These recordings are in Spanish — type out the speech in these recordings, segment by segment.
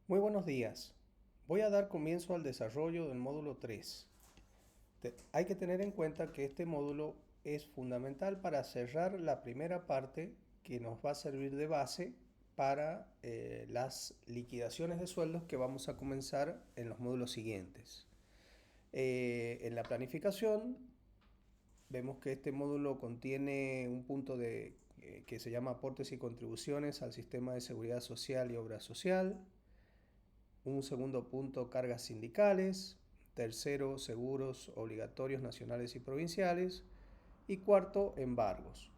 Muy buenos días. Voy a dar comienzo al desarrollo del módulo 3. Hay que tener en cuenta que este módulo es fundamental para cerrar la primera parte que nos va a servir de base para las liquidaciones de sueldos que vamos a comenzar en los módulos siguientes. En la planificación vemos que este módulo contiene un punto que se llama aportes y contribuciones al sistema de seguridad social y obra social. Un segundo punto, cargas sindicales. Tercero, seguros obligatorios nacionales y provinciales. Y cuarto, embargos.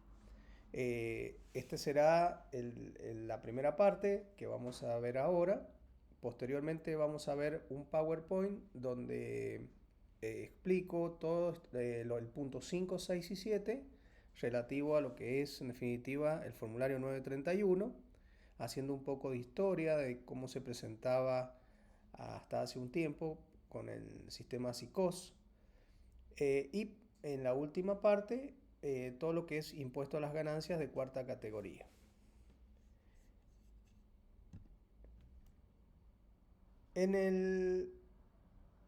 Esta será la primera parte que vamos a ver ahora. Posteriormente vamos a ver un PowerPoint donde explico todo el punto 5, 6 y 7 relativo a lo que es en definitiva el formulario 931, haciendo un poco de historia de cómo se presentaba hasta hace un tiempo con el sistema SICOS. Y en la última parte, todo lo que es impuesto a las ganancias de cuarta categoría. En el,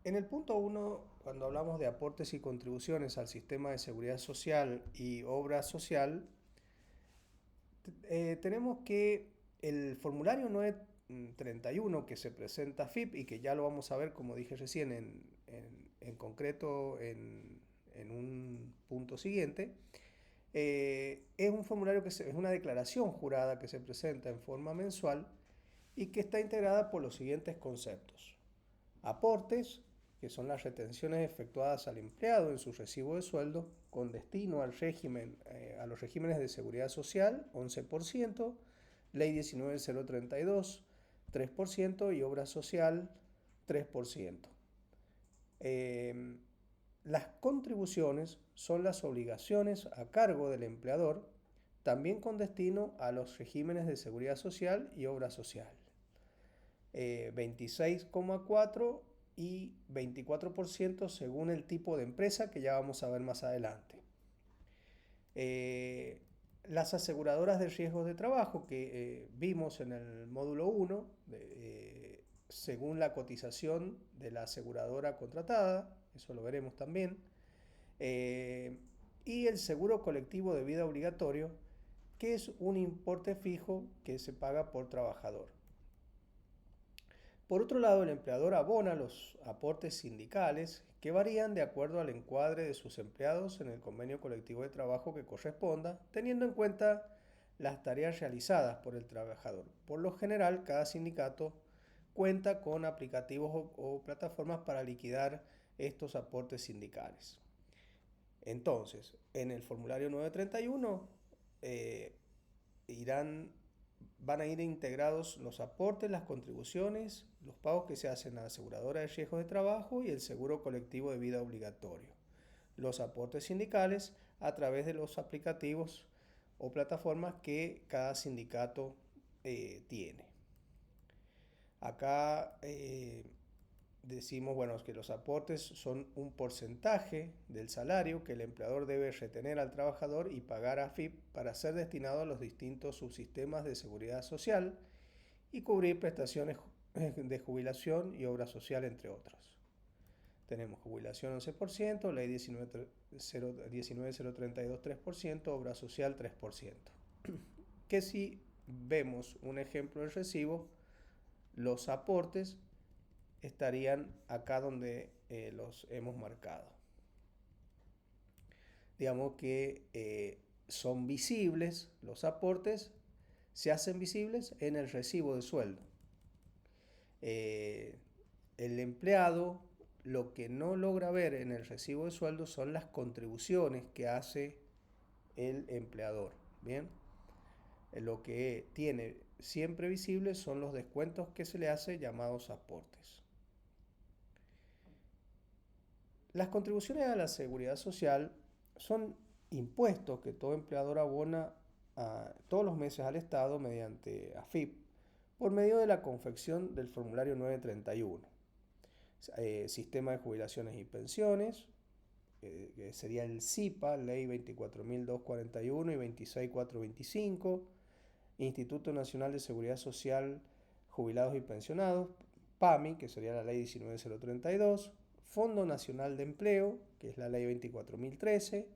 en el punto 1, cuando hablamos de aportes y contribuciones al sistema de seguridad social y obra social, tenemos que el formulario 931 que se presenta a FIP y que ya lo vamos a ver, como dije recién, en concreto en un punto siguiente, es un formulario es una declaración jurada que se presenta en forma mensual y que está integrada por los siguientes conceptos. Aportes, que son las retenciones efectuadas al empleado en su recibo de sueldo con destino al régimen, a los regímenes de seguridad social, 11%, ley 19032, 3% y obra social, 3%. Las contribuciones son las obligaciones a cargo del empleador, también con destino a los regímenes de seguridad social y obra social. 26,4 y 24% según el tipo de empresa que ya vamos a ver más adelante. Las aseguradoras de riesgos de trabajo que vimos en el módulo 1, según la cotización de la aseguradora contratada, eso lo veremos también, y el seguro colectivo de vida obligatorio, que es un importe fijo que se paga por trabajador. Por otro lado, el empleador abona los aportes sindicales que varían de acuerdo al encuadre de sus empleados en el convenio colectivo de trabajo que corresponda, teniendo en cuenta las tareas realizadas por el trabajador. Por lo general, cada sindicato cuenta con aplicativos o plataformas para liquidar estos aportes sindicales. Entonces, en el formulario 931 eh, irán van a ir integrados los aportes, las contribuciones, los pagos que se hacen a la aseguradora de riesgos de trabajo y el seguro colectivo de vida obligatorio. Los aportes sindicales a través de los aplicativos o plataformas que cada sindicato tiene. Acá decimos, bueno, que los aportes son un porcentaje del salario que el empleador debe retener al trabajador y pagar a FIP para ser destinado a los distintos subsistemas de seguridad social y cubrir prestaciones de jubilación y obra social, entre otros. Tenemos jubilación 11%, ley 19032 3%, obra social 3%. Que si vemos un ejemplo del recibo, los aportes estarían acá donde los hemos marcado. Digamos que son visibles los aportes, se hacen visibles en el recibo de sueldo. El empleado lo que no logra ver en el recibo de sueldo son las contribuciones que hace el empleador. Bien, lo que tiene siempre visible son los descuentos que se le hace, llamados aportes. Las contribuciones a la seguridad social son impuestos que todo empleador abona todos los meses al Estado mediante AFIP por medio de la confección del formulario 931. Sistema de jubilaciones y pensiones, que sería el SIPA, ley 24.241 y 26.425, Instituto Nacional de Seguridad Social, jubilados y pensionados, PAMI, que sería la ley 19.032, Fondo Nacional de Empleo, que es la ley 24.013,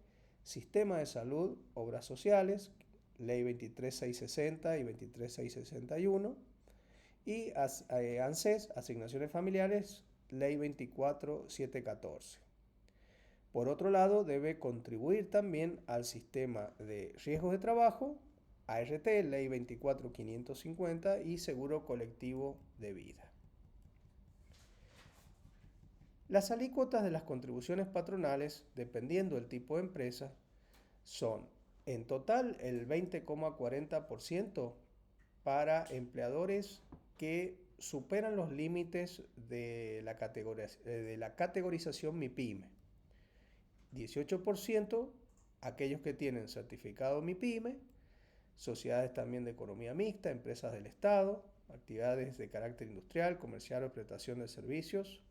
Sistema de Salud, Obras Sociales, ley 23.660 y 23.661, y ANSES, Asignaciones Familiares, ley 24.714. Por otro lado, debe contribuir también al sistema de riesgos de trabajo, ART, ley 24.550 y seguro colectivo de vida. Las alícuotas de las contribuciones patronales, dependiendo del tipo de empresa, son en total el 20,40% para empleadores que superan los límites de la categorización MIPYME. 18% aquellos que tienen certificado MIPYME, sociedades también de economía mixta, empresas del Estado, actividades de carácter industrial, comercial o prestación de servicios,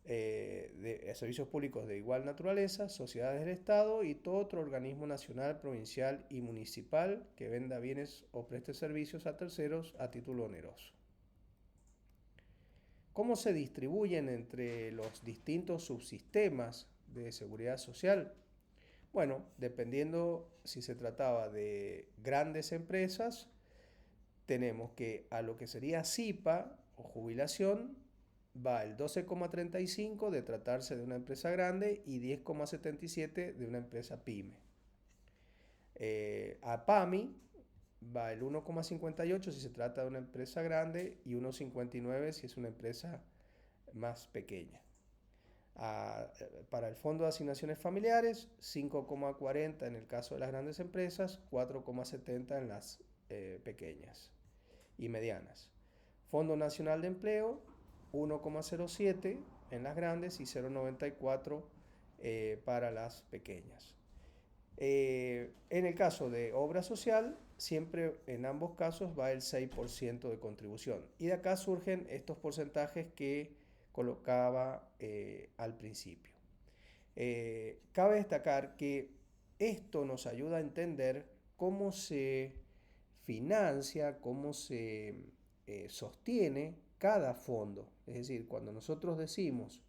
servicios públicos de igual naturaleza, sociedades del Estado y todo otro organismo nacional, provincial y municipal que venda bienes o preste servicios a terceros a título oneroso. ¿Cómo se distribuyen entre los distintos subsistemas de seguridad social? Bueno, dependiendo si se trataba de grandes empresas, tenemos que a lo que sería SIPA o jubilación va el 12,35 de tratarse de una empresa grande y 10,77 de una empresa pyme. A PAMI va el 1,58 si se trata de una empresa grande y 1,59 si es una empresa más pequeña. Para el Fondo de Asignaciones Familiares, 5,40 en el caso de las grandes empresas, 4,70 en las pequeñas y medianas. Fondo Nacional de Empleo, 1,07 en las grandes y 0,94 para las pequeñas. En el caso de obra social, siempre en ambos casos va el 6% de contribución. Y de acá surgen estos porcentajes que colocaba al principio. Cabe destacar que esto nos ayuda a entender cómo se financia, cómo se sostiene cada fondo. Es decir, cuando nosotros decimos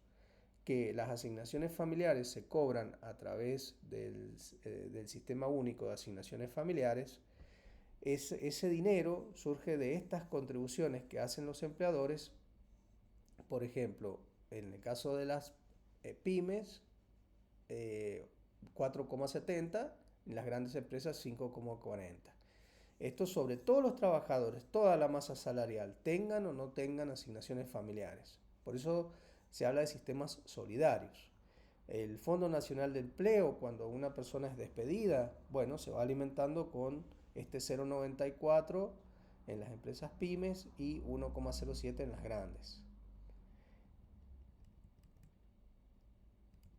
que las asignaciones familiares se cobran a través del Sistema Único de Asignaciones Familiares, ese dinero surge de estas contribuciones que hacen los empleadores. Por ejemplo, en el caso de las pymes, 4,70, en las grandes empresas 5,40. Esto sobre todos los trabajadores, toda la masa salarial, tengan o no tengan asignaciones familiares. Por eso se habla de sistemas solidarios. El Fondo Nacional de Empleo, cuando una persona es despedida, bueno, se va alimentando con este 0,94 en las empresas pymes y 1,07 en las grandes.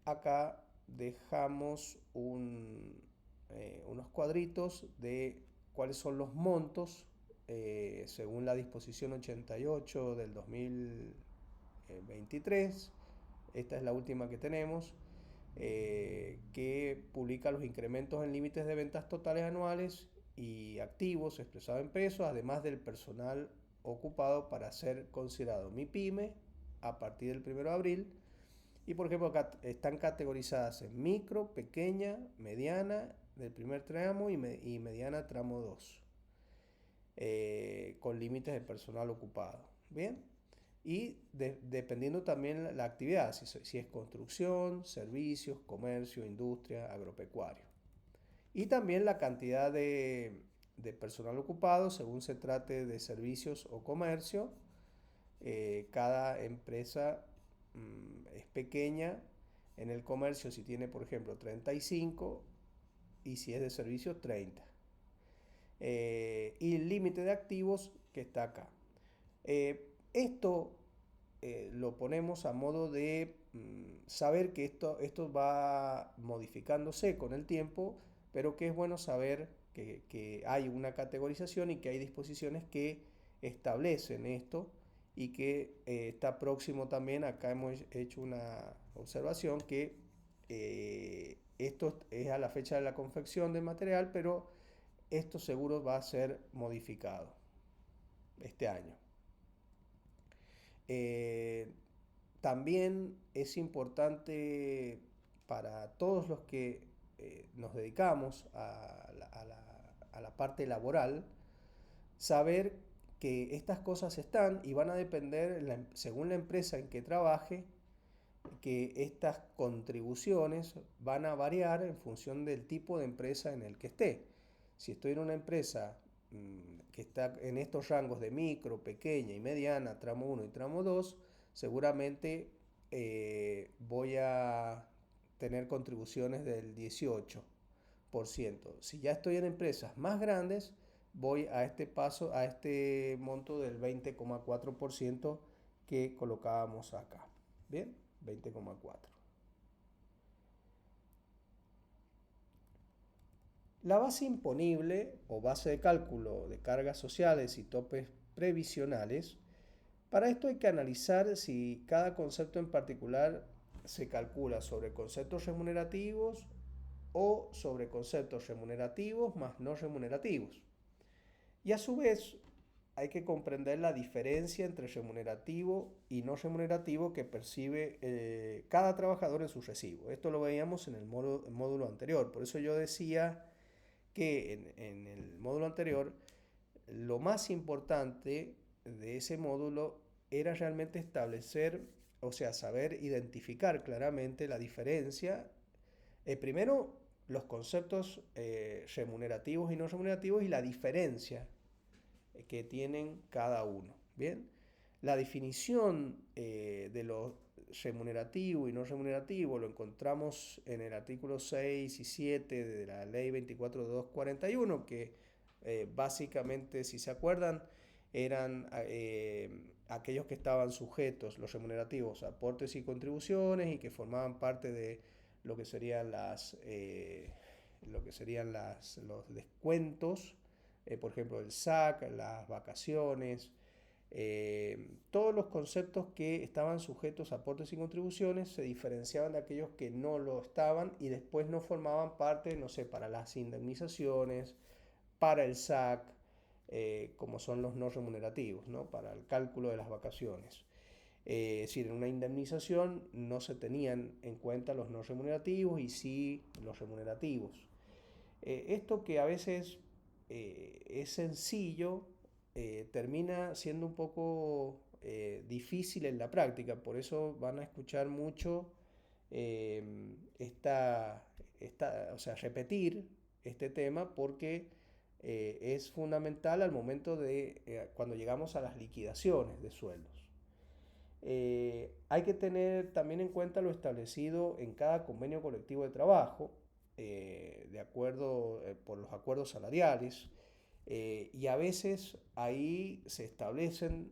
Acá dejamos unos cuadritos de cuáles son los montos según la disposición 88 del 2023. Esta es la última que tenemos, que publica los incrementos en límites de ventas totales anuales y activos expresados en pesos, además del personal ocupado para ser considerado MIPYME a partir del 1 de abril. Y por ejemplo, acá están categorizadas en micro, pequeña, mediana del primer tramo y mediana tramo 2, con límites de personal ocupado. Bien, y dependiendo también la actividad, si es construcción, servicios, comercio, industria, agropecuario. Y también la cantidad de personal ocupado según se trate de servicios o comercio. Cada empresa es pequeña. En el comercio si tiene por ejemplo 35 y si es de servicios 30. Y el límite de activos que está acá. Esto lo ponemos a modo de saber que esto va modificándose con el tiempo, pero que es bueno saber que hay una categorización y que hay disposiciones que establecen esto y que está próximo también. Acá hemos hecho una observación que esto es a la fecha de la confección del material, pero esto seguro va a ser modificado este año. Eh, También es importante para todos los que nos dedicamos a la parte laboral saber que estas cosas están y van a depender, según la empresa en que trabaje, que estas contribuciones van a variar en función del tipo de empresa en el que esté. Si estoy en una empresa que está en estos rangos de micro, pequeña y mediana, tramo uno y tramo 2, seguramente voy a tener contribuciones del 18%. Si ya estoy en empresas más grandes, voy a este paso, a este monto del 20,4% que colocábamos acá. Bien, 20,4. La base imponible o base de cálculo de cargas sociales y topes previsionales, para esto hay que analizar si cada concepto en particular se calcula sobre conceptos remunerativos o sobre conceptos remunerativos más no remunerativos. Y a su vez hay que comprender la diferencia entre remunerativo y no remunerativo que percibe cada trabajador en su recibo. Esto lo veíamos en el módulo anterior. Por eso yo decía que en el módulo anterior lo más importante de ese módulo era realmente establecer, o sea, saber identificar claramente la diferencia. Primero, los conceptos remunerativos y no remunerativos y la diferencia que tienen cada uno. Bien, la definición de lo remunerativo y no remunerativo lo encontramos en el artículo 6 y 7 de la ley 24.241, que básicamente, si se acuerdan, eran aquellos que estaban sujetos, los remunerativos, a aportes y contribuciones y que formaban parte de lo que serían los descuentos, por ejemplo, el SAC, las vacaciones, todos los conceptos que estaban sujetos a aportes y contribuciones se diferenciaban de aquellos que no lo estaban y después no formaban parte, no sé, para las indemnizaciones, para el SAC, como son los no remunerativos, ¿no? Para el cálculo de las vacaciones. Es decir, en una indemnización no se tenían en cuenta los no remunerativos y sí los remunerativos. Esto que a veces es sencillo, termina siendo un poco difícil en la práctica, por eso van a escuchar mucho eh, o sea, repetir este tema porque es fundamental al momento de cuando llegamos a las liquidaciones de sueldos. Hay que tener también en cuenta lo establecido en cada convenio colectivo de trabajo, de acuerdo por los acuerdos salariales, y a veces ahí se establecen,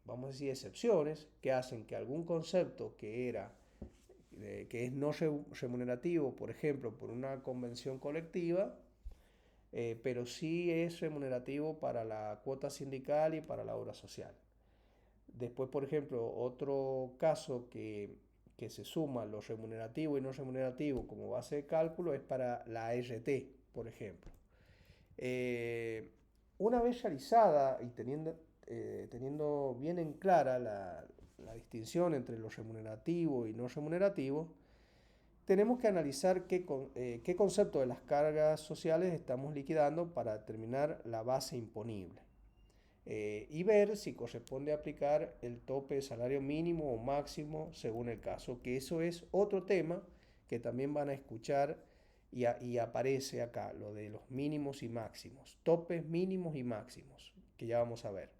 vamos a decir, excepciones que hacen que algún concepto que es no remunerativo, por ejemplo, por una convención colectiva, pero sí es remunerativo para la cuota sindical y para la obra social. Después, por ejemplo, otro caso que se suma lo remunerativo y no remunerativo como base de cálculo es para la ART, por ejemplo. Eh, una vez realizada y teniendo bien en clara la distinción entre lo remunerativo y no remunerativo, tenemos que analizar qué concepto de las cargas sociales estamos liquidando para determinar la base imponible. Y ver si corresponde aplicar el tope de salario mínimo o máximo según el caso, que eso es otro tema que también van a escuchar y aparece acá, lo de los mínimos y máximos, topes mínimos y máximos, que ya vamos a ver.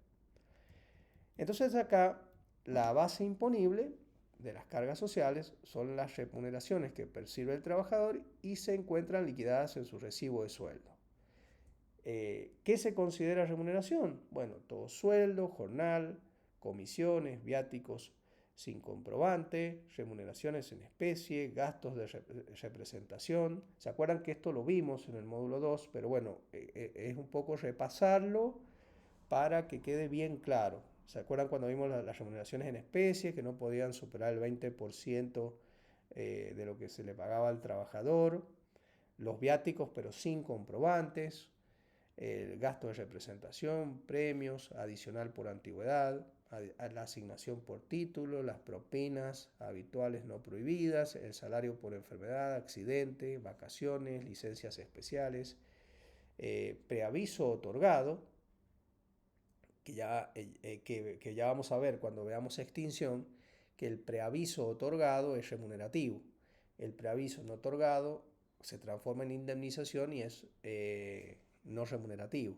Entonces acá la base imponible de las cargas sociales son las remuneraciones que percibe el trabajador y se encuentran liquidadas en su recibo de sueldo. ¿Qué se considera remuneración? Bueno, todo sueldo, jornal, comisiones, viáticos sin comprobante, remuneraciones en especie, gastos de representación. ¿Se acuerdan que esto lo vimos en el módulo 2? Pero bueno, es un poco repasarlo para que quede bien claro. ¿Se acuerdan cuando vimos las remuneraciones en especie que no podían superar el 20% de lo que se le pagaba al trabajador? Los viáticos pero sin comprobantes. el gasto de representación, premios, adicional por antigüedad, la asignación por título, las propinas habituales no prohibidas, el salario por enfermedad, accidente, vacaciones, licencias especiales, preaviso otorgado, que ya vamos a ver cuando veamos extinción, que el preaviso otorgado es remunerativo. El preaviso no otorgado se transforma en indemnización y es no remunerativo.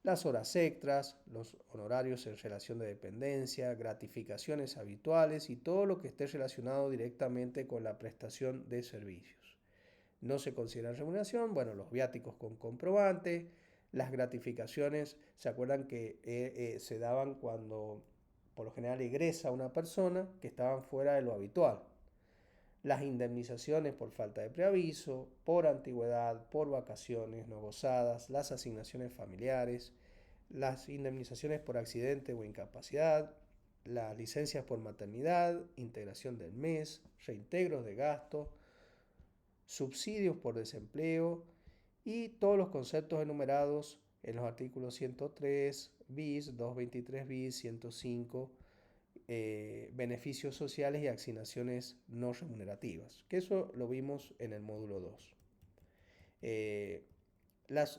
Las horas extras, los honorarios en relación de dependencia, gratificaciones habituales y todo lo que esté relacionado directamente con la prestación de servicios. No se considera remuneración, bueno, los viáticos con comprobante, las gratificaciones, ¿se acuerdan que se daban cuando por lo general egresa una persona que estaban fuera de lo habitual? Las indemnizaciones por falta de preaviso, por antigüedad, por vacaciones no gozadas, las asignaciones familiares, las indemnizaciones por accidente o incapacidad, las licencias por maternidad, integración del mes, reintegros de gasto, subsidios por desempleo y todos los conceptos enumerados en los artículos 103 bis, 223 bis, 105, beneficios sociales y asignaciones no remunerativas, que eso lo vimos en el módulo 2.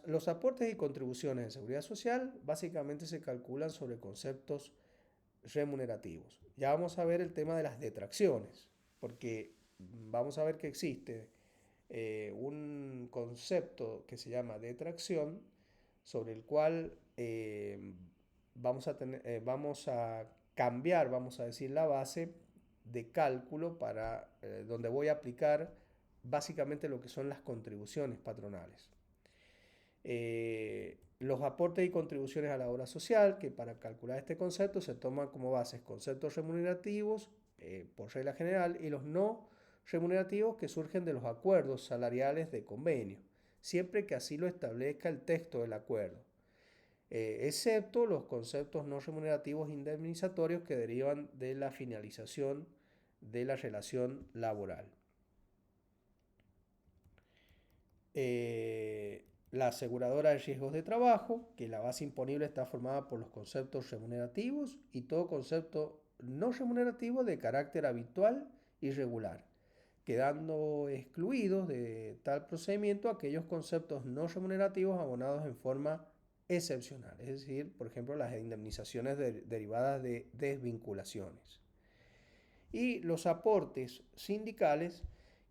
Los aportes y contribuciones de seguridad social básicamente se calculan sobre conceptos remunerativos. Ya vamos a ver el tema de las detracciones, porque vamos a ver que existe un concepto que se llama detracción, sobre el cual vamos a cambiar, vamos a decir, la base de cálculo para donde voy a aplicar básicamente lo que son las contribuciones patronales. Los aportes y contribuciones a la obra social, que para calcular este concepto se toman como bases conceptos remunerativos por regla general y los no remunerativos que surgen de los acuerdos salariales de convenio, siempre que así lo establezca el texto del acuerdo, excepto los conceptos no remunerativos indemnizatorios que derivan de la finalización de la relación laboral. La aseguradora de riesgos de trabajo, que la base imponible está formada por los conceptos remunerativos y todo concepto no remunerativo de carácter habitual y regular, quedando excluidos de tal procedimiento aquellos conceptos no remunerativos abonados en forma excepcional, es decir, por ejemplo, las indemnizaciones derivadas de desvinculaciones. Y los aportes sindicales,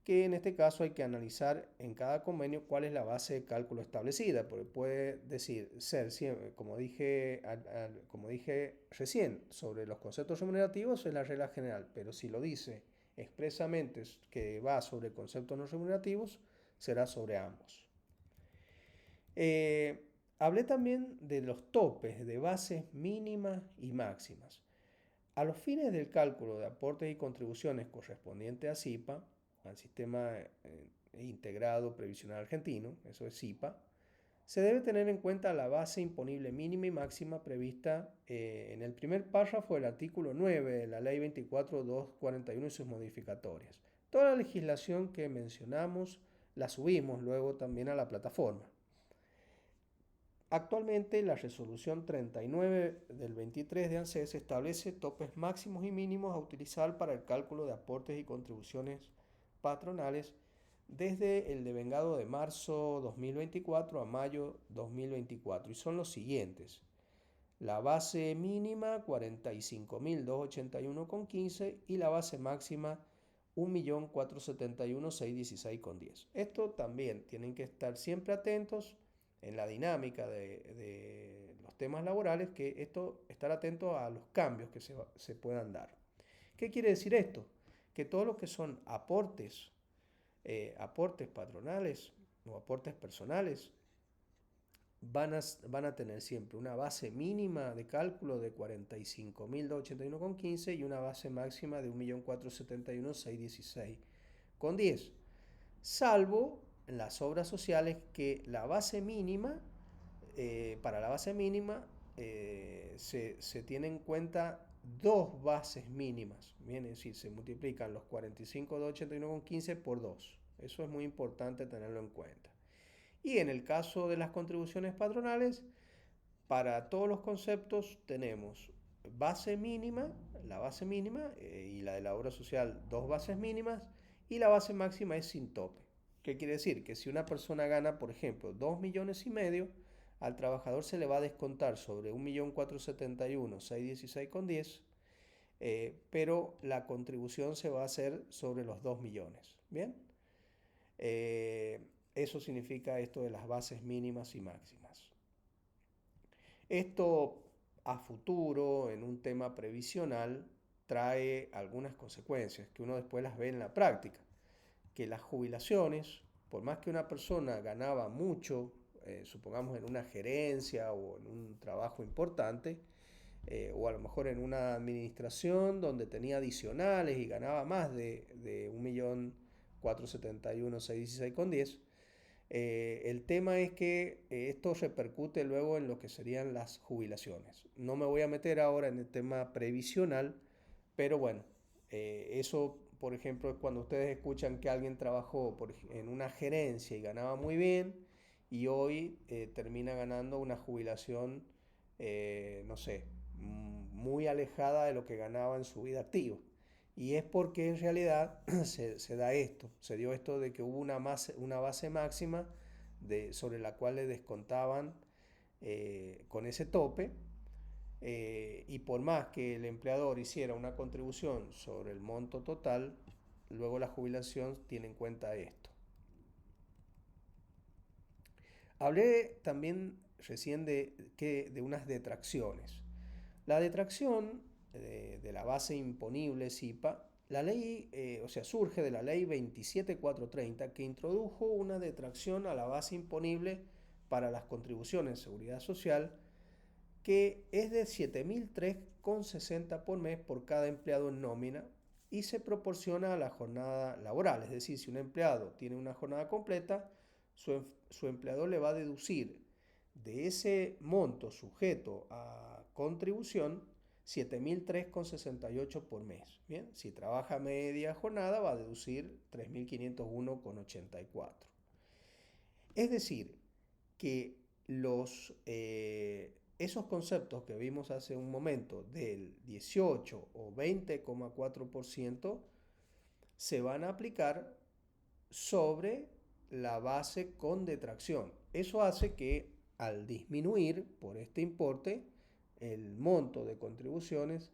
que en este caso hay que analizar en cada convenio cuál es la base de cálculo establecida, porque puede decir ser, como dije recién, sobre los conceptos remunerativos es la regla general, pero si lo dice expresamente que va sobre conceptos no remunerativos, será sobre ambos. Hablé también de los topes de bases mínimas y máximas. A los fines del cálculo de aportes y contribuciones correspondiente a SIPA, al Sistema Integrado Previsional Argentino, eso es SIPA, se debe tener en cuenta la base imponible mínima y máxima prevista en el primer párrafo del artículo 9 de la Ley 24.241 y sus modificatorias. Toda la legislación que mencionamos la subimos luego también a la plataforma. Actualmente la resolución 39 del 23 de ANSES establece topes máximos y mínimos a utilizar para el cálculo de aportes y contribuciones patronales desde el devengado de marzo 2024 a mayo 2024 y son los siguientes. La base mínima 45.281,15 y la base máxima 1.471.616,10. Esto también tienen que estar siempre atentos en la dinámica de los temas laborales, que estar atento a los cambios que se puedan dar. ¿Qué quiere decir esto? Que todo lo que son aportes patronales o aportes personales van a tener siempre una base mínima de cálculo de 45.281,15 y una base máxima de 1.471.616,10, salvo en las obras sociales que la base mínima, para la base mínima se tiene en cuenta dos bases mínimas, es decir, se multiplican los 45.281,15 por 2. Eso es muy importante tenerlo en cuenta. Y en el caso de las contribuciones patronales, para todos los conceptos tenemos base mínima, la base mínima y la de la obra social, dos bases mínimas, y la base máxima es sin tope. ¿Qué quiere decir? Que si una persona gana, por ejemplo, 2,5 millones, al trabajador se le va a descontar sobre 1.471.616,10, pero la contribución se va a hacer sobre los 2 millones. ¿Bien? Eh, Eso significa esto de las bases mínimas y máximas. Esto a futuro, en un tema previsional, trae algunas consecuencias que uno después las ve en la práctica. Que las jubilaciones, por más que una persona ganaba mucho, supongamos en una gerencia o en un trabajo importante, o a lo mejor en una administración donde tenía adicionales y ganaba más de 1.471.616,10, el tema es que esto repercute luego en lo que serían las jubilaciones. No me voy a meter ahora en el tema previsional, pero bueno, eso, por ejemplo, es cuando ustedes escuchan que alguien trabajó en una gerencia y ganaba muy bien y hoy termina ganando una jubilación, no sé, muy alejada de lo que ganaba en su vida activa. Y es porque en realidad se da esto, se dio esto de que hubo una base máxima sobre la cual le descontaban con ese tope, y por más que el empleador hiciera una contribución sobre el monto total, luego la jubilación tiene en cuenta esto. Hablé también recién de unas detracciones. La detracción de la base imponible SIPA, la ley, o sea, surge de la ley 27430 que introdujo una detracción a la base imponible para las contribuciones de seguridad social que es de 7.003,60 por mes por cada empleado en nómina y se proporciona a la jornada laboral. Es decir, si un empleado tiene una jornada completa, su empleador le va a deducir de ese monto sujeto a contribución 7.003,68 por mes. Bien, si trabaja media jornada va a deducir 3.501,84. Es decir, que esos conceptos que vimos hace un momento del 18 o 20,4% se van a aplicar sobre la base con detracción. Eso hace que al disminuir por este importe el monto de contribuciones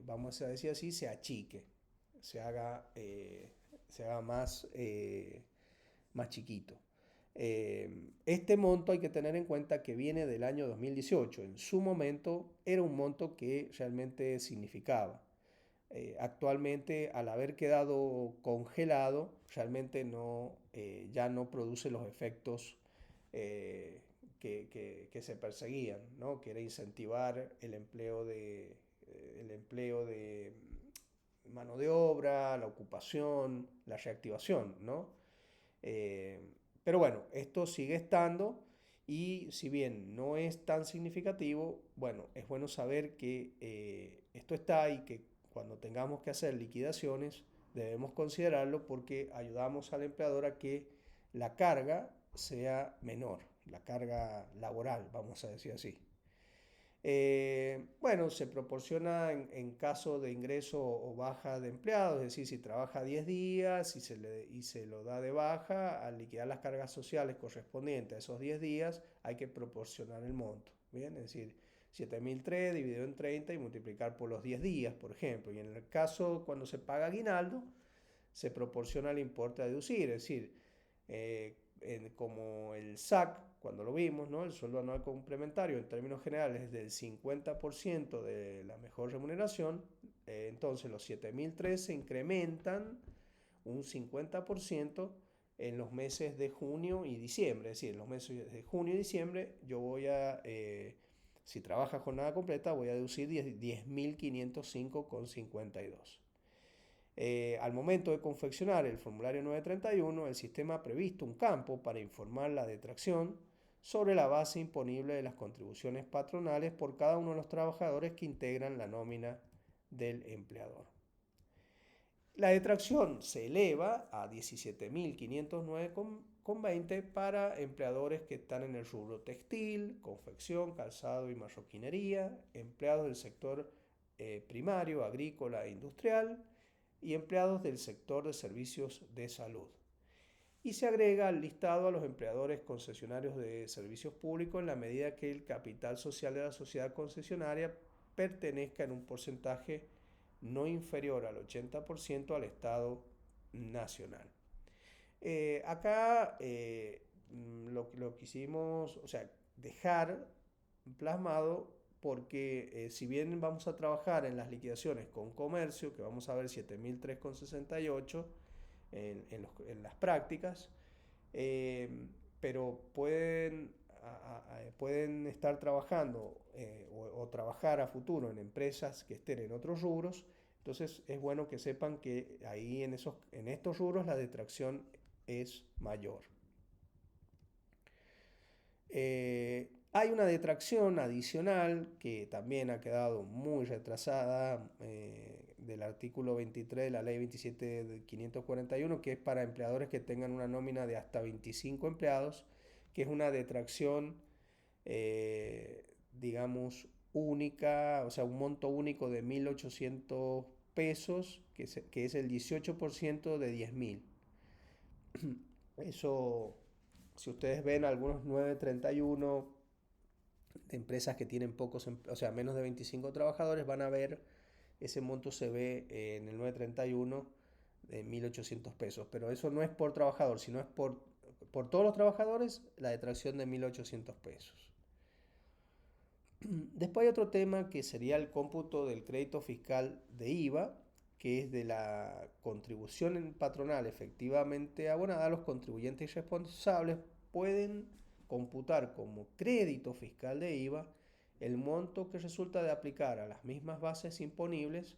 vamos a decir así, se achique, se haga, se haga más chiquito. Este monto hay que tener en cuenta que viene del año 2018. En su momento era un monto que realmente significaba. Actualmente, al haber quedado congelado, realmente ya no produce los efectos que se perseguían, ¿no? Que era incentivar el empleo de mano de obra, la ocupación, la reactivación, ¿no? Eh, pero bueno, esto sigue estando y si bien no es tan significativo, bueno, es bueno saber que esto está y que cuando tengamos que hacer liquidaciones debemos considerarlo porque ayudamos al empleador a que la carga sea menor, la carga laboral, vamos a decir así. Bueno, se proporciona en caso de ingreso o baja de empleado, es decir, si trabaja 10 días y se lo da de baja, al liquidar las cargas sociales correspondientes a esos 10 días, hay que proporcionar el monto. Bien, es decir, 7.003 dividido en 30 y multiplicar por los 10 días, por ejemplo. Y en el caso cuando se paga aguinaldo, se proporciona el importe a deducir, es decir, como el SAC, cuando lo vimos, ¿no? El sueldo anual complementario en términos generales es del 50% de la mejor remuneración, entonces los 7.003 se incrementan un 50% en los meses de junio y diciembre, es decir, en los meses de junio y diciembre yo si trabaja jornada completa, voy a deducir 10.505,52. Al momento de confeccionar el formulario 931, el sistema ha previsto un campo para informar la detracción sobre la base imponible de las contribuciones patronales por cada uno de los trabajadores que integran la nómina del empleador. La detracción se eleva a 17.509 20 para empleadores que están en el rubro textil, confección, calzado y marroquinería, empleados del sector primario, agrícola e industrial y empleados del sector de servicios de salud. Y se agrega al listado a los empleadores concesionarios de servicios públicos en la medida que el capital social de la sociedad concesionaria pertenezca en un porcentaje no inferior al 80% al Estado nacional. Acá lo quisimos, o sea, dejar plasmado porque si bien vamos a trabajar en las liquidaciones con comercio, que vamos a ver 7.003,68 en las prácticas, eh, pero pueden estar trabajando o trabajar a futuro en empresas que estén en otros rubros. Entonces es bueno que sepan que ahí en estos rubros la detracción es mayor. Hay una detracción adicional que también ha quedado muy retrasada del artículo 23 de la ley 27.541, que es para empleadores que tengan una nómina de hasta 25 empleados, que es una detracción, digamos, única, o sea, un monto único de 1.800 pesos, que es el 18% de 10.000. Eso, si ustedes ven algunos 931 de empresas que tienen pocos, o sea, menos de 25 trabajadores, van a ver ese monto se ve en el 931 de 1.800 pesos. Pero eso no es por trabajador, sino es por todos los trabajadores la detracción de 1.800 pesos. Después hay otro tema que sería el cómputo del crédito fiscal de IVA, que es de la contribución patronal efectivamente abonada. Los contribuyentes irresponsables pueden computar como crédito fiscal de IVA el monto que resulta de aplicar a las mismas bases imponibles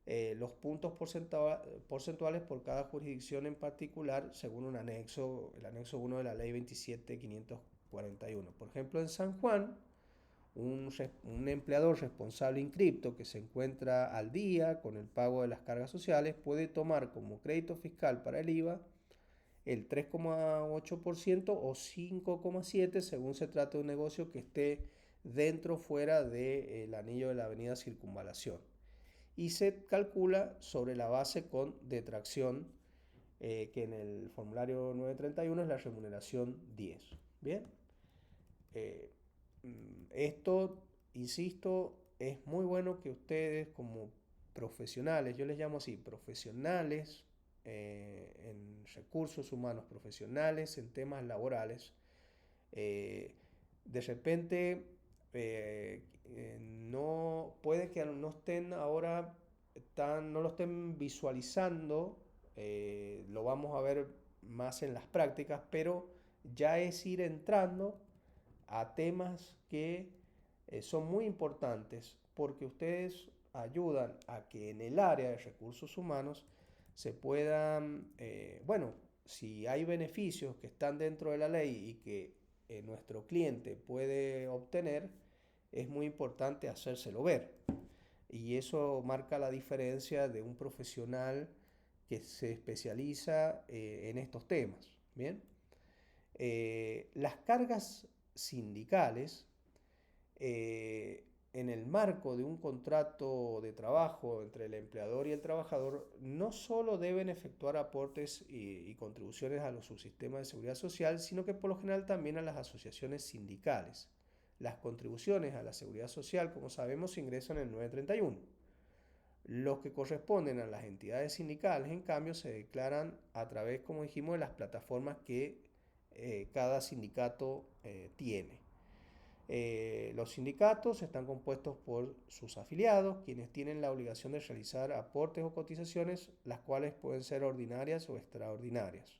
los puntos porcentuales por cada jurisdicción en particular según el anexo 1 de la ley 27.541. Por ejemplo, en San Juan, un empleador responsable inscripto que se encuentra al día con el pago de las cargas sociales puede tomar como crédito fiscal para el IVA el 3,8% o 5,7% según se trate de un negocio que esté dentro o fuera del anillo de la avenida Circunvalación. Y se calcula sobre la base con detracción, que en el formulario 931 es la remuneración 10. Bien. Esto, insisto, es muy bueno que ustedes como profesionales, yo les llamo así, profesionales en recursos humanos, profesionales en temas laborales, de repente no puede que no estén ahora no lo estén visualizando, lo vamos a ver más en las prácticas, pero ya es ir entrando a temas que son muy importantes porque ustedes ayudan a que en el área de recursos humanos se puedan, bueno, si hay beneficios que están dentro de la ley y que nuestro cliente puede obtener, es muy importante hacérselo ver. Y eso marca la diferencia de un profesional que se especializa en estos temas. Bien. Las cargas sindicales, en el marco de un contrato de trabajo entre el empleador y el trabajador, no solo deben efectuar aportes y contribuciones a los subsistemas de seguridad social, sino que por lo general también a las asociaciones sindicales. Las contribuciones a la seguridad social, como sabemos, se ingresan en el 931. Los que corresponden a las entidades sindicales, en cambio, se declaran a través, como dijimos, de las plataformas que cada sindicato tiene. Los sindicatos están compuestos por sus afiliados, quienes tienen la obligación de realizar aportes o cotizaciones, las cuales pueden ser ordinarias o extraordinarias.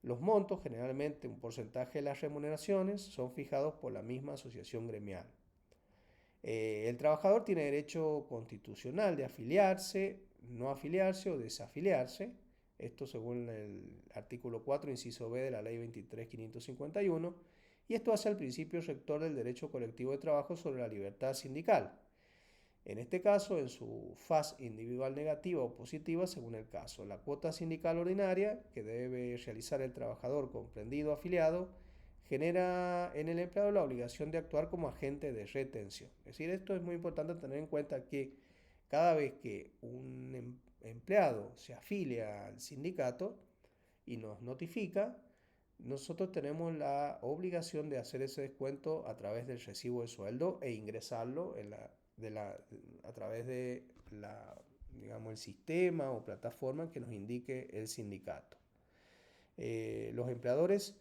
Los montos, generalmente un porcentaje de las remuneraciones, son fijados por la misma asociación gremial. El trabajador tiene derecho constitucional de afiliarse, no afiliarse o desafiliarse. Esto según el artículo 4, inciso B de la ley 23.551. Y esto hace al principio rector del derecho colectivo de trabajo sobre la libertad sindical. En este caso, en su faz individual negativa o positiva, según el caso, la cuota sindical ordinaria que debe realizar el trabajador comprendido o afiliado genera en el empleado la obligación de actuar como agente de retención. Es decir, esto es muy importante tener en cuenta que cada vez que un empleado se afilia al sindicato y nos notifica, nosotros tenemos la obligación de hacer ese descuento a través del recibo de sueldo e ingresarlo a través de digamos, el sistema o plataforma que nos indique el sindicato. Los empleadores,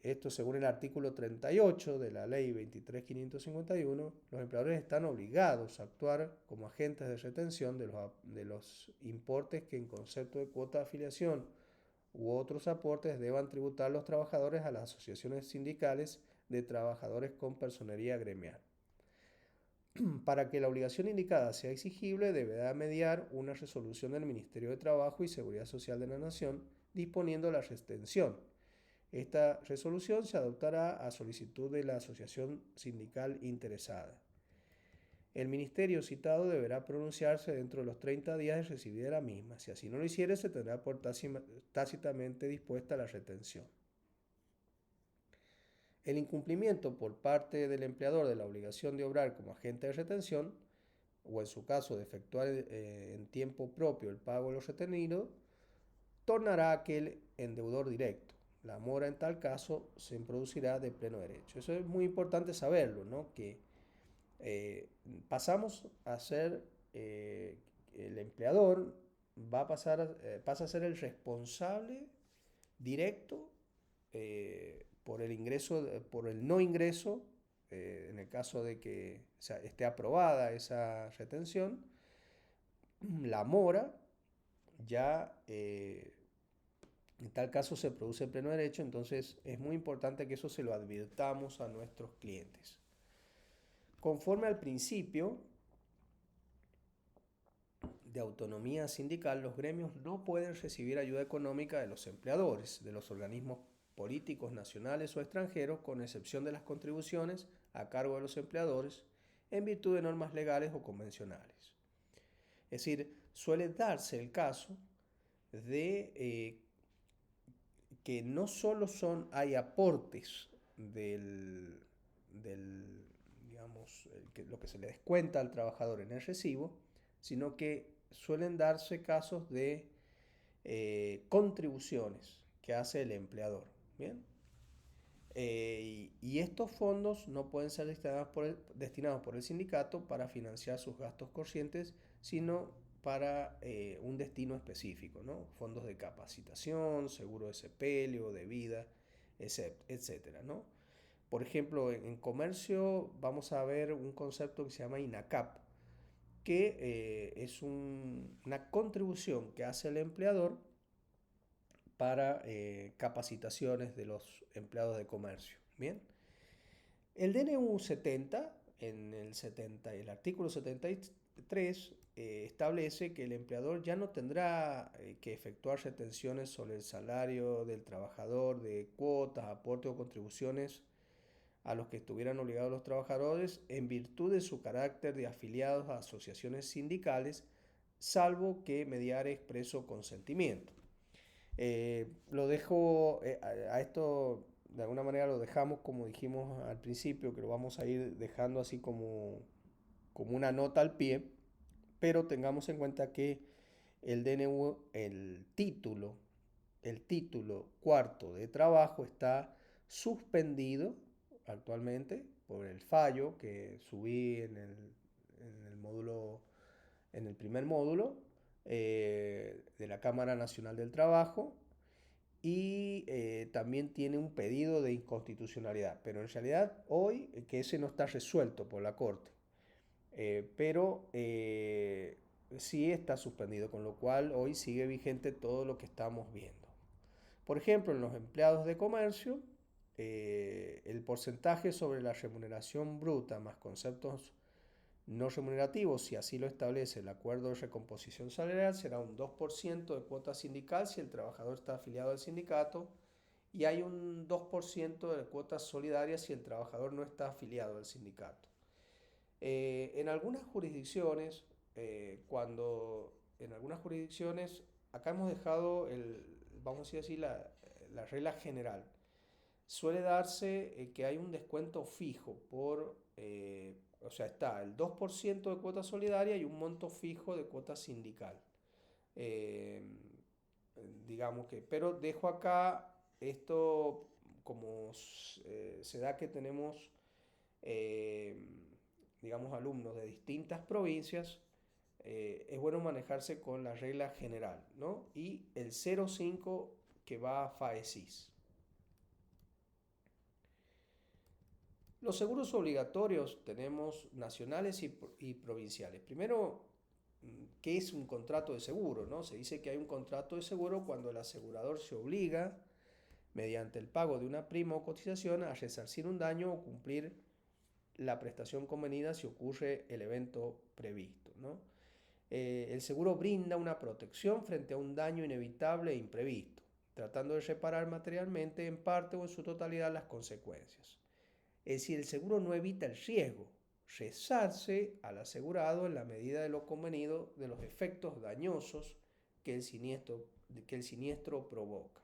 esto según el artículo 38 de la ley 23.551, los empleadores están obligados a actuar como agentes de retención de los importes que en concepto de cuota de afiliación u otros aportes deban tributar los trabajadores a las asociaciones sindicales de trabajadores con personería gremial. Para que la obligación indicada sea exigible, deberá mediar una resolución del Ministerio de Trabajo y Seguridad Social de la Nación disponiendo la retención. Esta resolución se adoptará a solicitud de la asociación sindical interesada. El ministerio citado deberá pronunciarse dentro de los 30 días de recibida la misma. Si así no lo hiciere, se tendrá por tácitamente dispuesta la retención. El incumplimiento por parte del empleador de la obligación de obrar como agente de retención, o en su caso de efectuar en tiempo propio el pago de los retenidos, tornará a aquel en deudor directo. La mora en tal caso se producirá de pleno derecho. Eso es muy importante saberlo, ¿no? Que pasamos a ser, el empleador pasa a ser el responsable directo por el ingreso, por el no ingreso, en el caso de que esté aprobada esa retención, la mora ya en tal caso se produce el pleno derecho. Entonces es muy importante que eso se lo advirtamos a nuestros clientes. Conforme al principio de autonomía sindical, los gremios no pueden recibir ayuda económica de los empleadores, de los organismos políticos nacionales o extranjeros, con excepción de las contribuciones a cargo de los empleadores en virtud de normas legales o convencionales. Es decir, suele darse el caso de que no solo hay aportes digamos, lo que se le descuenta al trabajador en el recibo, sino que suelen darse casos de contribuciones que hace el empleador. ¿Bien? Y estos fondos no pueden ser destinados por el sindicato para financiar sus gastos corrientes, sino para un destino específico, ¿no? Fondos de capacitación, seguro de sepelio, de vida, etcétera, ¿no? Por ejemplo, en comercio vamos a ver un concepto que se llama INACAP, que es una contribución que hace el empleador para capacitaciones de los empleados de comercio. Bien, el DNU 70, el artículo 73, establece que el empleador ya no tendrá que efectuar retenciones sobre el salario del trabajador de cuotas, aportes o contribuciones a los que estuvieran obligados los trabajadores en virtud de su carácter de afiliados a asociaciones sindicales, salvo que mediare expreso consentimiento. Lo dejo a esto, de alguna manera lo dejamos como dijimos al principio, que lo vamos a ir dejando así como una nota al pie, pero tengamos en cuenta que el DNU, el título cuarto de trabajo está suspendido actualmente por el fallo que subí en el módulo, en el primer módulo de la Cámara Nacional del Trabajo, y también tiene un pedido de inconstitucionalidad, pero en realidad hoy que ese no está resuelto por la Corte, pero sí está suspendido, con lo cual hoy sigue vigente todo lo que estamos viendo. Por ejemplo, en los empleados de comercio, el porcentaje sobre la remuneración bruta más conceptos no remunerativos, si así lo establece el acuerdo de recomposición salarial, será un 2% de cuota sindical si el trabajador está afiliado al sindicato, y hay un 2% de cuotas solidarias si el trabajador no está afiliado al sindicato. En algunas jurisdicciones, en algunas jurisdicciones, acá hemos dejado vamos a decir así, la regla general. Suele darse que hay un descuento fijo o sea, está el 2% de cuota solidaria y un monto fijo de cuota sindical. Eh, digamos que, pero dejo acá esto como se da que tenemos, eh, digamos, alumnos de distintas provincias, es bueno manejarse con la regla general, ¿no? Y el 0,5 que va a FAESIS. Los seguros obligatorios tenemos nacionales y provinciales. Primero, ¿qué es un contrato de seguro? ¿No? Se dice que hay un contrato de seguro cuando el asegurador se obliga, mediante el pago de una prima o cotización, a resarcir un daño o cumplir la prestación convenida si ocurre el evento previsto, ¿no? El seguro brinda una protección frente a un daño inevitable e imprevisto, tratando de reparar materialmente en parte o en su totalidad las consecuencias. Es decir, el seguro no evita el riesgo, resarce al asegurado en la medida de lo convenido de los efectos dañosos que el siniestro provoca.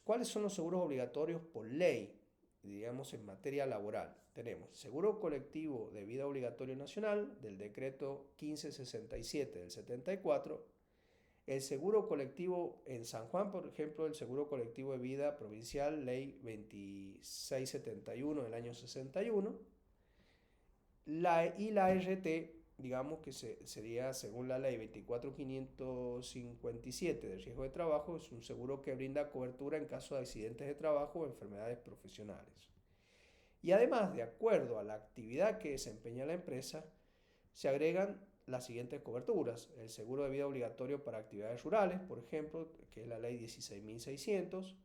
¿Cuáles son los seguros obligatorios por ley, digamos, en materia laboral? Tenemos seguro colectivo de vida obligatorio nacional del decreto 1567 del 74, el seguro colectivo en San Juan, por ejemplo, el seguro colectivo de vida provincial, ley 2671 del año 61, y la RT, digamos que sería según la ley 24557 de riesgo de trabajo, es un seguro que brinda cobertura en caso de accidentes de trabajo o enfermedades profesionales. Y además, de acuerdo a la actividad que desempeña la empresa, se agregan las siguientes coberturas: el seguro de vida obligatorio para actividades rurales, por ejemplo, que es la ley 16600,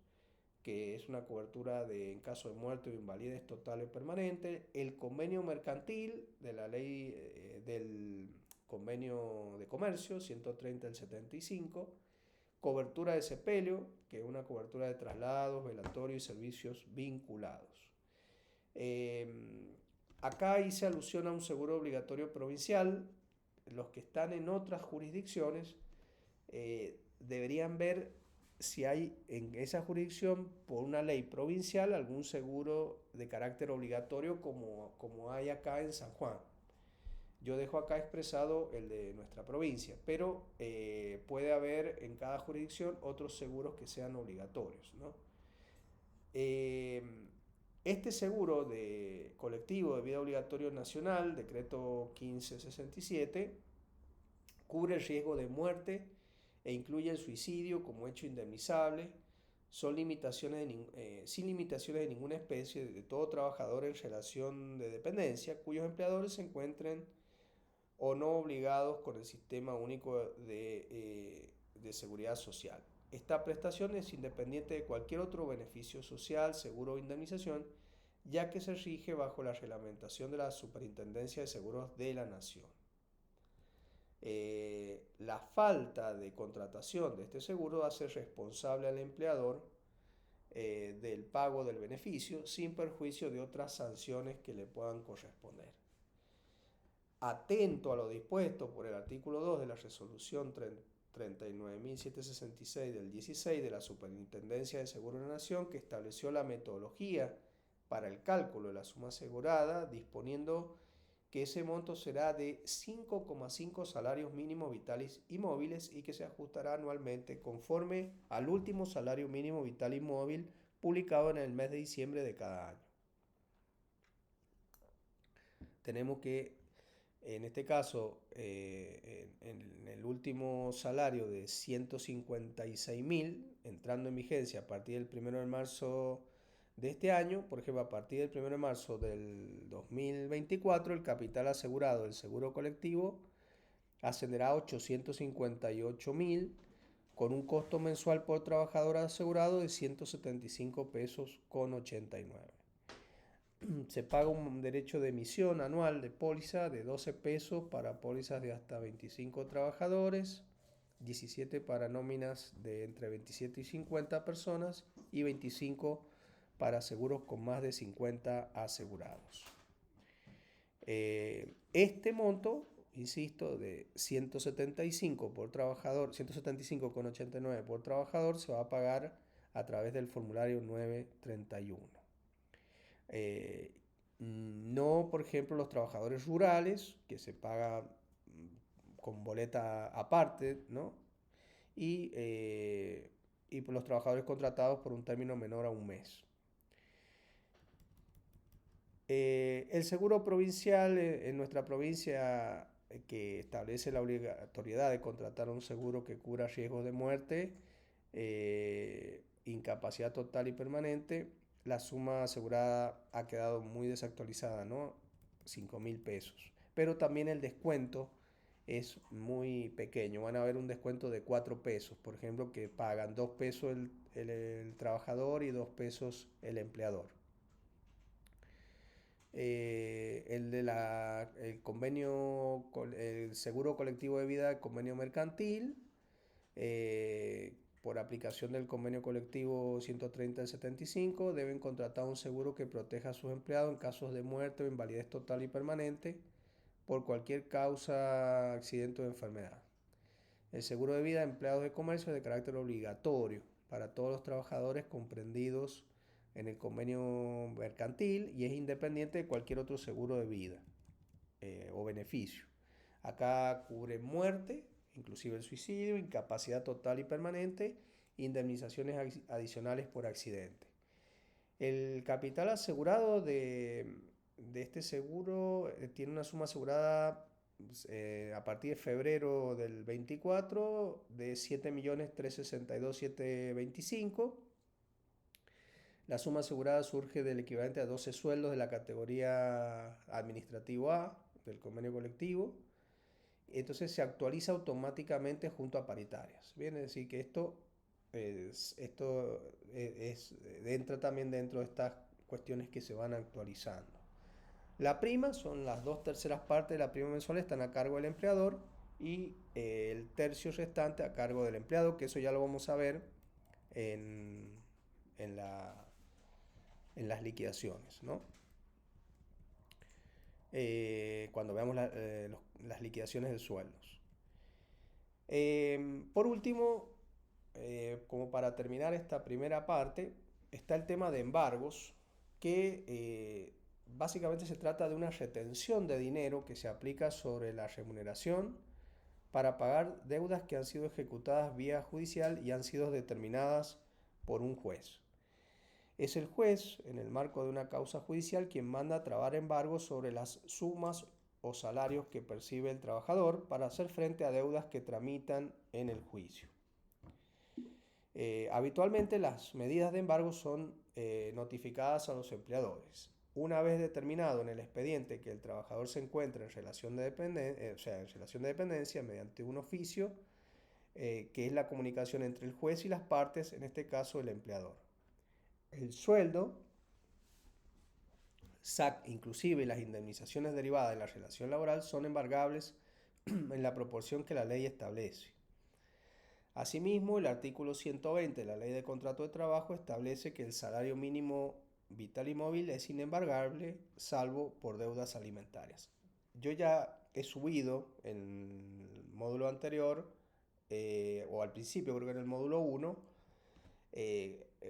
que es una cobertura en caso de muerte o invalidez total o permanente; el convenio mercantil de la ley del convenio de comercio 130 del 75, cobertura de sepelio, que es una cobertura de traslados, velatorio y servicios vinculados. Acá hice alusión a un seguro obligatorio provincial. Los que están en otras jurisdicciones deberían ver si hay en esa jurisdicción, por una ley provincial, algún seguro de carácter obligatorio como hay acá en San Juan. Yo dejo acá expresado el de nuestra provincia, pero puede haber en cada jurisdicción otros seguros que sean obligatorios, ¿no? Eh, este seguro de colectivo de vida obligatorio nacional, decreto 1567, cubre el riesgo de muerte e incluye el suicidio como hecho indemnizable, sin limitaciones de ninguna especie de todo trabajador en relación de dependencia cuyos empleadores se encuentren o no obligados con el Sistema Único de Seguridad Social. Esta prestación es independiente de cualquier otro beneficio social, seguro o indemnización, ya que se rige bajo la reglamentación de la Superintendencia de Seguros de la Nación. La falta de contratación de este seguro hace responsable al empleador del pago del beneficio, sin perjuicio de otras sanciones que le puedan corresponder. Atento a lo dispuesto por el artículo 2 de la resolución 39.766 del 16 de la Superintendencia de Seguros de la Nación, que estableció la metodología para el cálculo de la suma asegurada, disponiendo que ese monto será de 5,5 salarios mínimos vitales y móviles y que se ajustará anualmente conforme al último salario mínimo vital y móvil publicado en el mes de diciembre de cada año. Tenemos que, en este caso, en el último salario de 156.000, entrando en vigencia a partir del 1 de marzo de este año, por ejemplo, a partir del 1 de marzo del 2024, el capital asegurado del seguro colectivo ascenderá a 858.000, con un costo mensual por trabajador asegurado de 175 pesos con 89. Se paga un derecho de emisión anual de póliza de 12 pesos para pólizas de hasta 25 trabajadores, 17 para nóminas de entre 27 y 50 personas y 25 para seguros con más de 50 asegurados. Este monto, insisto, de 175 por trabajador, 175,89 por trabajador, se va a pagar a través del formulario 931. Eh, no, por ejemplo, los trabajadores rurales, que se paga con boleta aparte, ¿no? Y por los trabajadores contratados por un término menor a un mes. El seguro provincial en nuestra provincia que establece la obligatoriedad de contratar un seguro que cubra riesgos de muerte, incapacidad total y permanente, la suma asegurada ha quedado muy desactualizada, ¿no? 5.000 pesos. Pero también el descuento es muy pequeño. Van a haber un descuento de 4 pesos, por ejemplo, que pagan 2 pesos el trabajador y 2 pesos el empleador. El convenio, el seguro colectivo de vida, el convenio mercantil, por aplicación del convenio colectivo 130 del 75, deben contratar un seguro que proteja a sus empleados en casos de muerte o invalidez total y permanente por cualquier causa, accidente o enfermedad. El seguro de vida de empleados de comercio es de carácter obligatorio para todos los trabajadores comprendidos en el convenio mercantil y es independiente de cualquier otro seguro de vida o beneficio. Acá cubre muerte, inclusive el suicidio, incapacidad total y permanente, indemnizaciones adicionales por accidente. El capital asegurado de este seguro tiene una suma asegurada a partir de febrero del 24 de 7.362.725. La suma asegurada surge del equivalente a 12 sueldos de la categoría administrativo A del convenio colectivo. Entonces se actualiza automáticamente junto a paritarias. Bien, es decir, que entra también dentro de estas cuestiones que se van actualizando. La prima son las 2/3 partes de la prima mensual están a cargo del empleador y el tercio restante a cargo del empleado, que eso ya lo vamos a ver en, en, la, en las liquidaciones, ¿no? Cuando veamos las liquidaciones de sueldos. Por último, como para terminar esta primera parte, está el tema de embargos, que básicamente se trata de una retención de dinero que se aplica sobre la remuneración para pagar deudas que han sido ejecutadas vía judicial y han sido determinadas por un juez. Es el juez, en el marco de una causa judicial, quien manda a trabar embargos sobre las sumas o salarios que percibe el trabajador para hacer frente a deudas que tramitan en el juicio. Habitualmente las medidas de embargo son notificadas a los empleadores. Una vez determinado en el expediente que el trabajador se encuentra en relación de dependencia, mediante un oficio, que es la comunicación entre el juez y las partes, en este caso el empleador. El sueldo, SAC, inclusive las indemnizaciones derivadas de la relación laboral, son embargables en la proporción que la ley establece. Asimismo, el artículo 120 de la Ley de Contrato de Trabajo establece que el salario mínimo vital y móvil es inembargable, salvo por deudas alimentarias. Yo ya he subido en el módulo anterior, o al principio creo que en el módulo 1,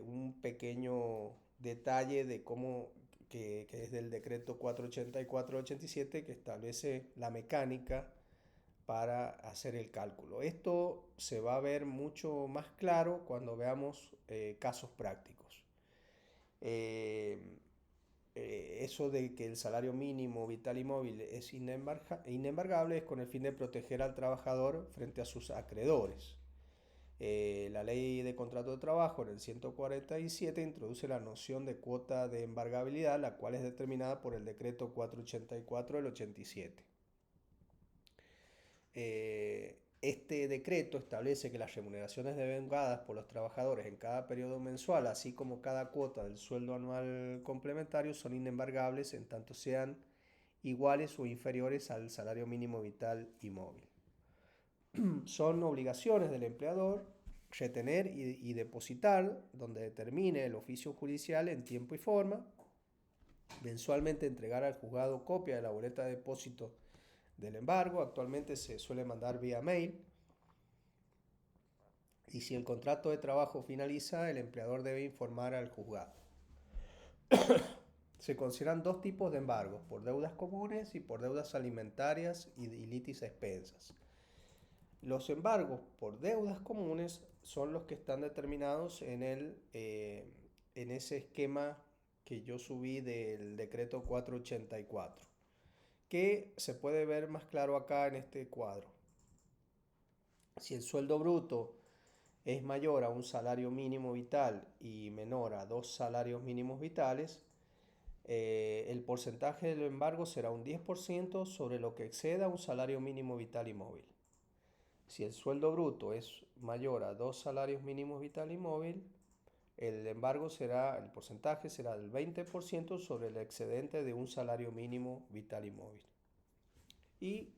un pequeño detalle de cómo, que es del decreto 484-87, que establece la mecánica para hacer el cálculo. Esto se va a ver mucho más claro cuando veamos casos prácticos. Eso de que el salario mínimo vital y móvil es inembargable es con el fin de proteger al trabajador frente a sus acreedores. La ley de contrato de trabajo en el 147 introduce la noción de cuota de embargabilidad, la cual es determinada por el decreto 484 del 87. Este decreto establece que las remuneraciones devengadas por los trabajadores en cada periodo mensual, así como cada cuota del sueldo anual complementario, son inembargables en tanto sean iguales o inferiores al salario mínimo vital y móvil. Son obligaciones del empleador retener y depositar donde determine el oficio judicial en tiempo y forma mensualmente entregar al juzgado copia de la boleta de depósito del embargo. Actualmente se suele mandar vía mail. Y si el contrato de trabajo finaliza, el empleador debe informar al juzgado. Se consideran dos tipos de embargos, por deudas comunes y por deudas alimentarias y litis expensas. Los embargos por deudas comunes son los que están determinados en ese esquema que yo subí del decreto 484, que se puede ver más claro acá en este cuadro. Si el sueldo bruto es mayor a un salario mínimo vital y menor a dos salarios mínimos vitales, el porcentaje del embargo será un 10% sobre lo que exceda un salario mínimo vital y móvil. Si el sueldo bruto es mayor a dos salarios mínimos vital y móvil, el porcentaje será del 20% sobre el excedente de un salario mínimo vital y móvil. Y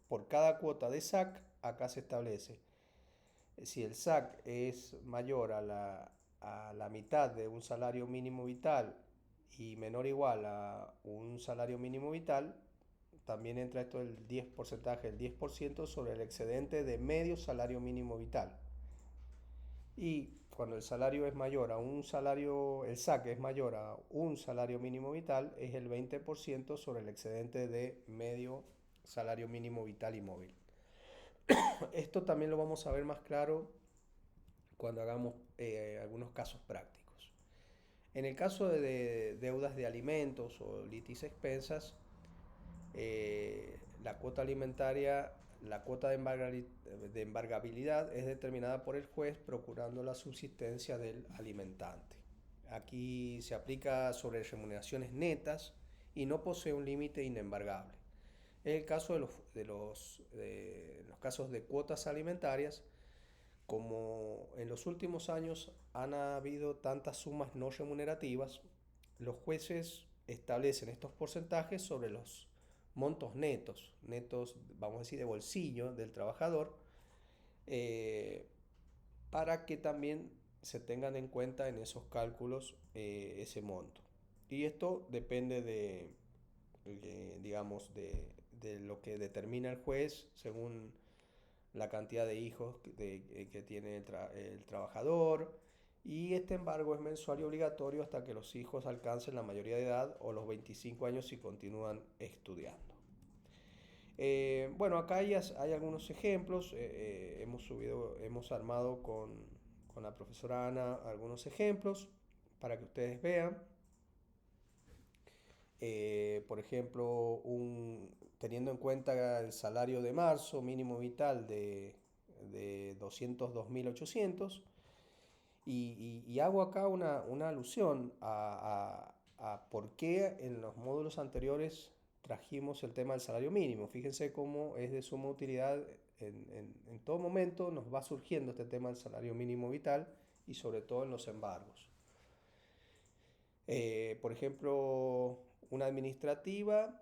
por cada cuota de SAC, acá se establece, si el SAC es mayor a la mitad de un salario mínimo vital y menor o igual a un salario mínimo vital, también entra esto del 10%, el 10% sobre el excedente de medio salario mínimo vital. Y cuando el salario es mayor a un salario, el SAC es mayor a un salario mínimo vital, es el 20% sobre el excedente de medio salario mínimo vital y móvil. Esto también lo vamos a ver más claro cuando hagamos algunos casos prácticos. En el caso de deudas de alimentos o litis expensas, la cuota alimentaria, la cuota de embargabilidad es determinada por el juez procurando la subsistencia del alimentante. Aquí se aplica sobre remuneraciones netas y no posee un límite inembargable. En el caso de los casos de cuotas alimentarias, como en los últimos años han habido tantas sumas no remunerativas, los jueces establecen estos porcentajes sobre los montos netos, vamos a decir de bolsillo del trabajador, eh, para que también se tengan en cuenta en esos cálculos ese monto. Y esto depende digamos, de lo que determina el juez según la cantidad de hijos que tiene el trabajador, y este embargo es mensual y obligatorio hasta que los hijos alcancen la mayoría de edad o los 25 años si continúan estudiando. Bueno, acá hay algunos ejemplos, hemos armado con la profesora Ana algunos ejemplos para que ustedes vean. Por ejemplo, teniendo en cuenta el salario de marzo mínimo vital de 202.800, y hago acá una alusión a por qué en los módulos anteriores trajimos el tema del salario mínimo. Fíjense cómo es de suma utilidad, en todo momento nos va surgiendo este tema del salario mínimo vital y sobre todo en los embargos. Por ejemplo, una administrativa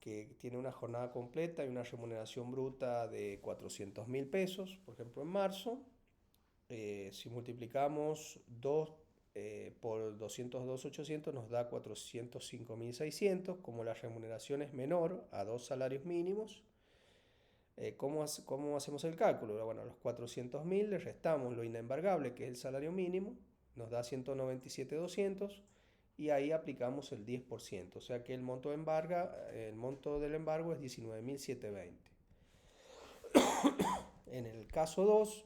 que tiene una jornada completa y una remuneración bruta de 400.000 pesos, por ejemplo en marzo, si multiplicamos 2 por 202.800 nos da 405.600. Como la remuneración es menor a dos salarios mínimos, ¿cómo hacemos el cálculo? Bueno, a los 400.000 le restamos lo inembargable, que es el salario mínimo, nos da 197.200, y ahí aplicamos el 10%, o sea que el monto del embargo es 19.720. En el caso 2,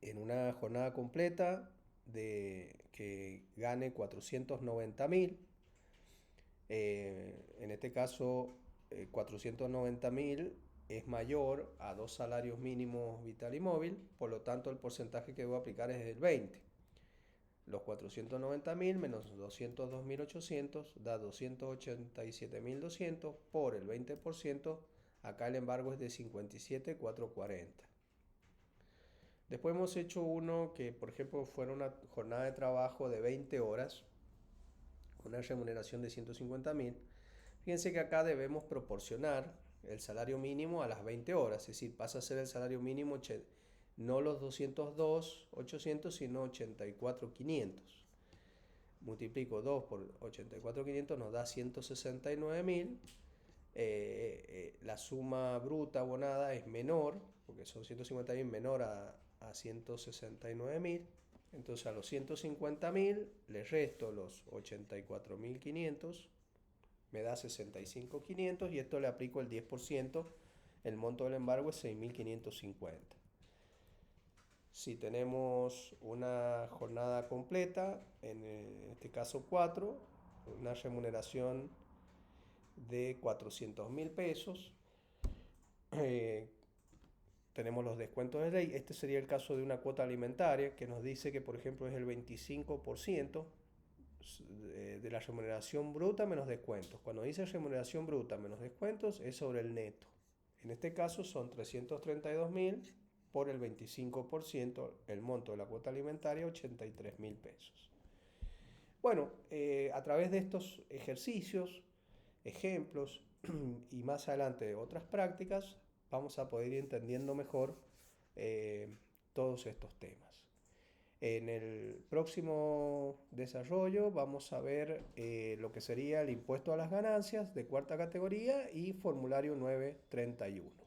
en una jornada completa que gane 490.000, en este caso 490.000 es mayor a dos salarios mínimos vital y móvil, por lo tanto el porcentaje que debo aplicar es del 20. Los 490.000 menos 202.800 da 287.200 por el 20%. Acá el embargo es de 57.440. Después hemos hecho uno que, por ejemplo, fuera una jornada de trabajo de 20 horas con una remuneración de 150.000. Fíjense que acá debemos proporcionar el salario mínimo a las 20 horas, es decir, pasa a ser el salario mínimo no los 202.800, sino 84.500. multiplico 2 por 84.500, nos da 169.000. La suma bruta abonada es menor, porque son 150.000 menor a 169.000. Entonces a los 150.000 le resto los 84.500, me da 65.500 y esto le aplico el 10%, el monto del embargo es 6.550. Si tenemos una jornada completa, en este caso 4, una remuneración de 400.000 pesos, tenemos los descuentos de ley. Este sería el caso de una cuota alimentaria que nos dice que, por ejemplo, es el 25% de la remuneración bruta menos descuentos. Cuando dice remuneración bruta menos descuentos es sobre el neto. En este caso son 332.000 por el 25%, el monto de la cuota alimentaria 83.000 pesos. Bueno, a través de estos ejercicios, ejemplos y más adelante otras prácticas, vamos a poder ir entendiendo mejor todos estos temas. En el próximo desarrollo vamos a ver lo que sería el impuesto a las ganancias de cuarta categoría y formulario 931.